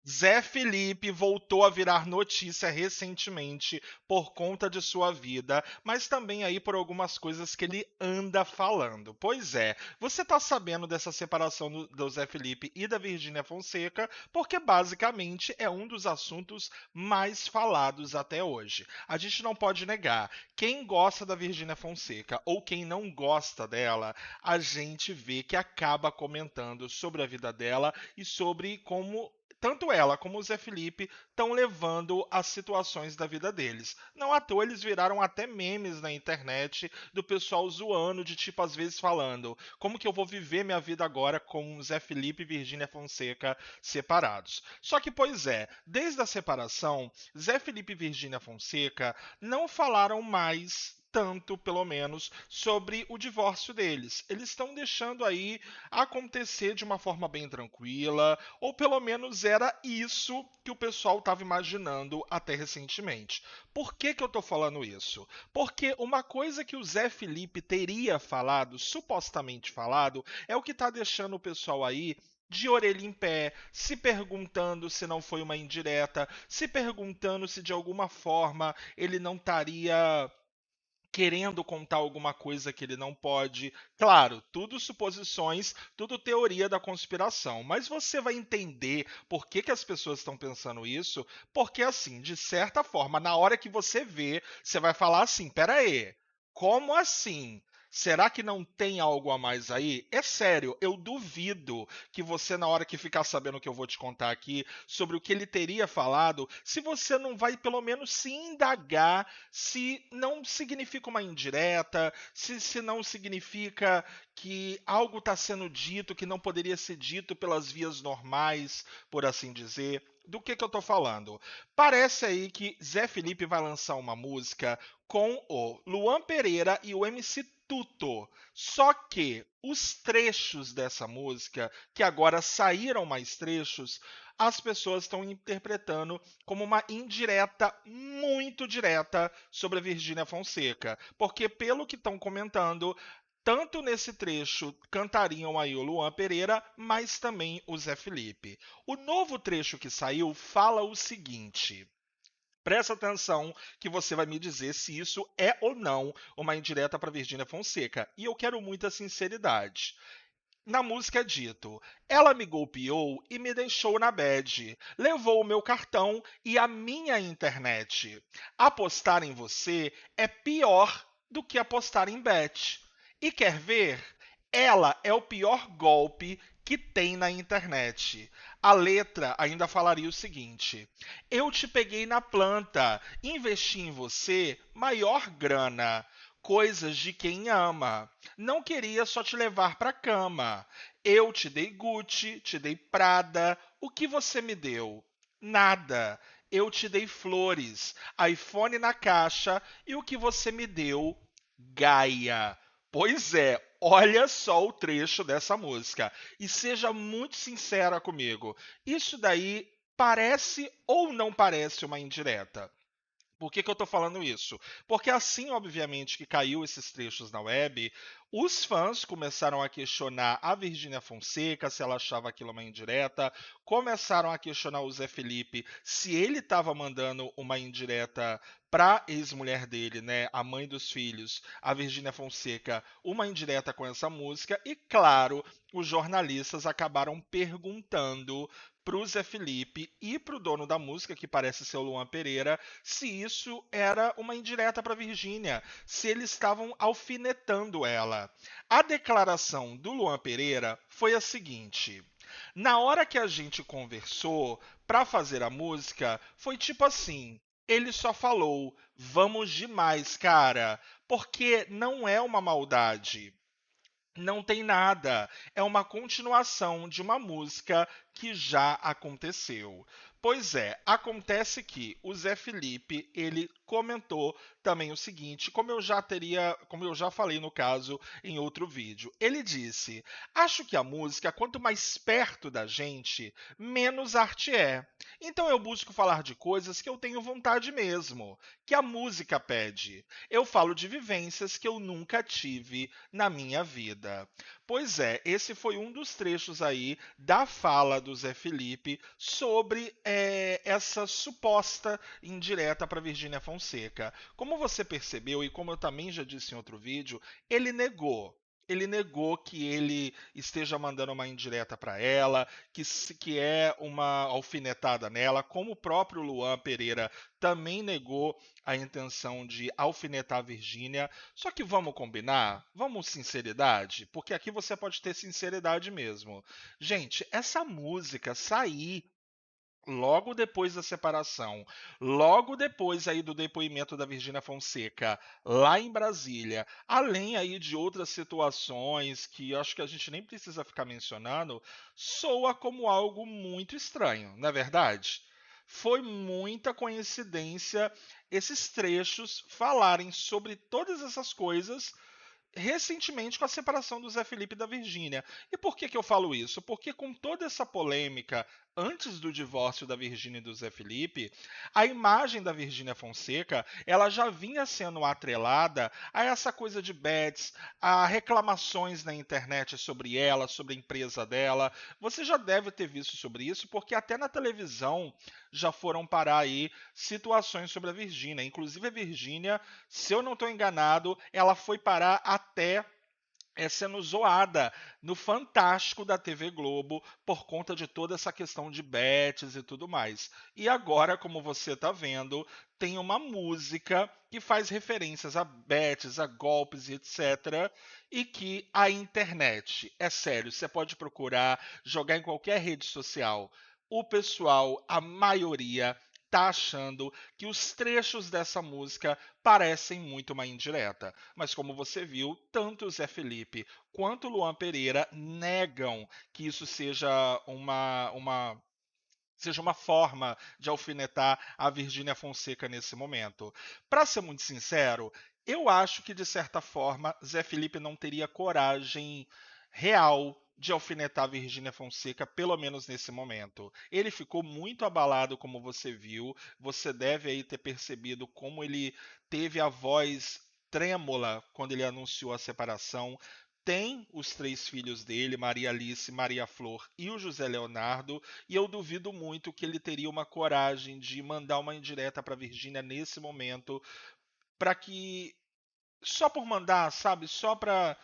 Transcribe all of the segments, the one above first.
Zé Felipe voltou a virar notícia recentemente por conta de sua vida, mas também aí por algumas coisas que ele anda falando. Pois é, você tá sabendo dessa separação do Zé Felipe e da Virgínia Fonseca, porque basicamente é um dos assuntos mais falados até hoje. A gente não pode negar, quem gosta da Virgínia Fonseca ou quem não gosta dela, a gente vê que acaba comentando sobre a vida dela e sobre como tanto ela como o Zé Felipe estão levando as situações da vida deles. Não à toa eles viraram até memes na internet do pessoal zoando, de tipo, às vezes falando: como que eu vou viver minha vida agora com Zé Felipe e Virgínia Fonseca separados? Só que, pois é, desde a separação, Zé Felipe e Virgínia Fonseca não falaram mais tanto, pelo menos, sobre o divórcio deles. Eles estão deixando aí acontecer de uma forma bem tranquila, ou pelo menos era isso que o pessoal estava imaginando até recentemente. Por que eu estou falando isso? Porque uma coisa que o Zé Felipe teria falado, supostamente falado, é o que está deixando o pessoal aí de orelha em pé, se perguntando se não foi uma indireta, se perguntando se de alguma forma ele não estaria querendo contar alguma coisa que ele não pode. Claro, tudo suposições, tudo teoria da conspiração, mas você vai entender por que as pessoas estão pensando isso, porque assim, de certa forma, na hora que você vê, você vai falar assim: pera aí, como assim? Será que não tem algo a mais aí? É sério, eu duvido que você, na hora que ficar sabendo o que eu vou te contar aqui, sobre o que ele teria falado, se você não vai pelo menos se indagar se não significa uma indireta, se não significa que algo está sendo dito que não poderia ser dito pelas vias normais, por assim dizer. Do que eu estou falando? Parece aí que Zé Felipe vai lançar uma música com o Luan Pereira e o MC Tuto. Só que os trechos dessa música, que agora saíram mais trechos, as pessoas estão interpretando como uma indireta muito direta sobre a Virgínia Fonseca. Porque, pelo que estão comentando, tanto nesse trecho cantariam aí o Luan Pereira, mas também o Zé Felipe. O novo trecho que saiu fala o seguinte. Presta atenção que você vai me dizer se isso é ou não uma indireta para Virgínia Fonseca. E eu quero muita sinceridade. Na música é dito: ela me golpeou e me deixou na bad. Levou o meu cartão e a minha internet. Apostar em você é pior do que apostar em bet. E quer ver? Ela é o pior golpe que tem na internet. A letra ainda falaria o seguinte: eu te peguei na planta, investi em você, maior grana. Coisas de quem ama. Não queria só te levar pra cama. Eu te dei Gucci, te dei Prada. O que você me deu? Nada. Eu te dei flores, iPhone na caixa e o que você me deu? Gaia. Pois é, olha só o trecho dessa música e seja muito sincera comigo. Isso daí parece ou não parece uma indireta? Por que eu estou falando isso? Porque assim, obviamente, que caiu esses trechos na web, os fãs começaram a questionar a Virgínia Fonseca se ela achava aquilo uma indireta, começaram a questionar o Zé Felipe se ele estava mandando uma indireta para ex-mulher dele, né, a mãe dos filhos, a Virgínia Fonseca, uma indireta com essa música, e claro, os jornalistas acabaram perguntando pro Zé Felipe e pro dono da música, que parece ser o Luan Pereira, se isso era uma indireta para Virgínia, se eles estavam alfinetando ela. A declaração do Luan Pereira foi a seguinte: na hora que a gente conversou para fazer a música, foi tipo assim. Ele só falou: vamos demais, cara, porque não é uma maldade. Não tem nada. É uma continuação de uma música que já aconteceu. Pois é, acontece que o Zé Felipe, ele comentou também o seguinte, como eu já falei no caso em outro vídeo. Ele disse: "Acho que a música quanto mais perto da gente, menos arte é. Então eu busco falar de coisas que eu tenho vontade mesmo, que a música pede. Eu falo de vivências que eu nunca tive na minha vida. Pois é, esse foi um dos trechos aí da fala do Zé Felipe sobre essa suposta indireta para Virgínia Fonseca. Como você percebeu e como eu também já disse em outro vídeo, ele negou. Ele negou que ele esteja mandando uma indireta para ela, que é uma alfinetada nela, como o próprio Luan Pereira também negou a intenção de alfinetar a Virgínia. Só que vamos combinar? Vamos sinceridade? Porque aqui você pode ter sinceridade mesmo. Gente, essa música sair logo depois da separação, logo depois aí do depoimento da Virgínia Fonseca, lá em Brasília, além aí de outras situações que eu acho que a gente nem precisa ficar mencionando, soa como algo muito estranho, não é verdade? Foi muita coincidência esses trechos falarem sobre todas essas coisas recentemente com a separação do Zé Felipe e da Virgínia. E por que eu falo isso? Porque com toda essa polêmica antes do divórcio da Virgínia e do Zé Felipe, a imagem da Virgínia Fonseca, ela já vinha sendo atrelada a essa coisa de bets, a reclamações na internet sobre ela, sobre a empresa dela. Você já deve ter visto sobre isso, porque até na televisão já foram parar aí situações sobre a Virgínia. Inclusive a Virgínia, se eu não estou enganado, ela foi parar até sendo zoada no Fantástico da TV Globo por conta de toda essa questão de bets e tudo mais. E agora, como você está vendo, tem uma música que faz referências a bets, a golpes e etc. E que a internet, é sério, você pode procurar, jogar em qualquer rede social. O pessoal, a maioria, tá achando que os trechos dessa música parecem muito uma indireta. Mas como você viu, tanto o Zé Felipe quanto o Luan Pereira negam que isso seja uma forma de alfinetar a Virgínia Fonseca nesse momento. Para ser muito sincero, eu acho que de certa forma Zé Felipe não teria coragem real de alfinetar a Virgínia Fonseca, pelo menos nesse momento. Ele ficou muito abalado, como você viu. Você deve aí ter percebido como ele teve a voz trêmula quando ele anunciou a separação. Tem os três filhos dele, Maria Alice, Maria Flor e o José Leonardo, e eu duvido muito que ele teria uma coragem de mandar uma indireta para Virgínia nesse momento, para que só por mandar, sabe, só para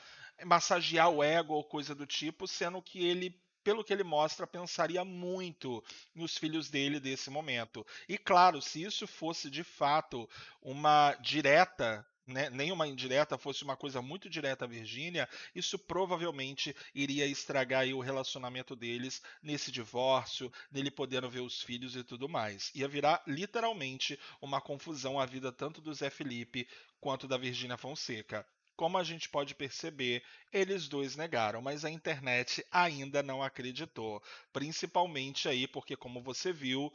massagear o ego ou coisa do tipo, sendo que ele, pelo que ele mostra, pensaria muito nos filhos dele desse momento. E claro, se isso fosse de fato uma direta, né, nem uma indireta, fosse uma coisa muito direta à Virgínia, isso provavelmente iria estragar aí o relacionamento deles nesse divórcio, nele podendo ver os filhos e tudo mais. Ia virar literalmente uma confusão a vida tanto do Zé Felipe quanto da Virgínia Fonseca. Como a gente pode perceber, eles dois negaram, mas a internet ainda não acreditou. Principalmente aí porque, como você viu,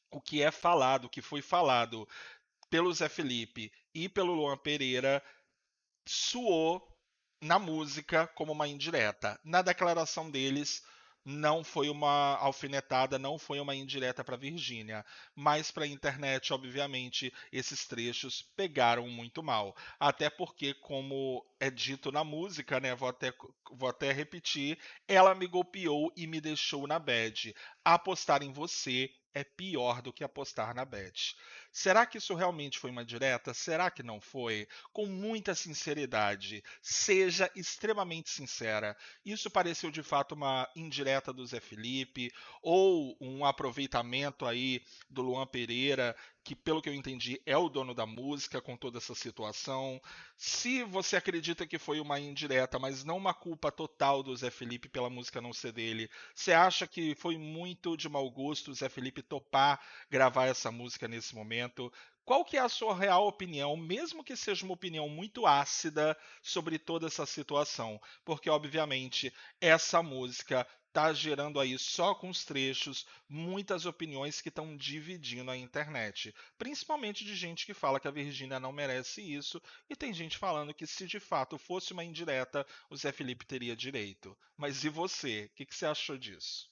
o que é falado, o que foi falado pelo Zé Felipe e pelo Luan Pereira soou na música como uma indireta. Na declaração deles, não foi uma alfinetada, não foi uma indireta para Virgínia, mas para a internet, obviamente, esses trechos pegaram muito mal. Até porque, como é dito na música, né, vou até repetir, ela me golpeou e me deixou na bad. Apostar em você é pior do que apostar na bet. Será que isso realmente foi uma direta? Será que não foi? Com muita sinceridade, seja extremamente sincera. Isso pareceu de fato uma indireta do Zé Felipe ou um aproveitamento aí do Luan Pereira, que pelo que eu entendi é o dono da música com toda essa situação. Se você acredita que foi uma indireta, mas não uma culpa total do Zé Felipe pela música não ser dele, você acha que foi muito de mau gosto o Zé Felipe topar gravar essa música nesse momento? Qual que é a sua real opinião, mesmo que seja uma opinião muito ácida sobre toda essa situação? Porque, obviamente, essa música tá gerando aí só com os trechos muitas opiniões que estão dividindo a internet, principalmente de gente que fala que a Virgínia não merece isso e tem gente falando que se de fato fosse uma indireta, o Zé Felipe teria direito. Mas e você? O que você achou disso?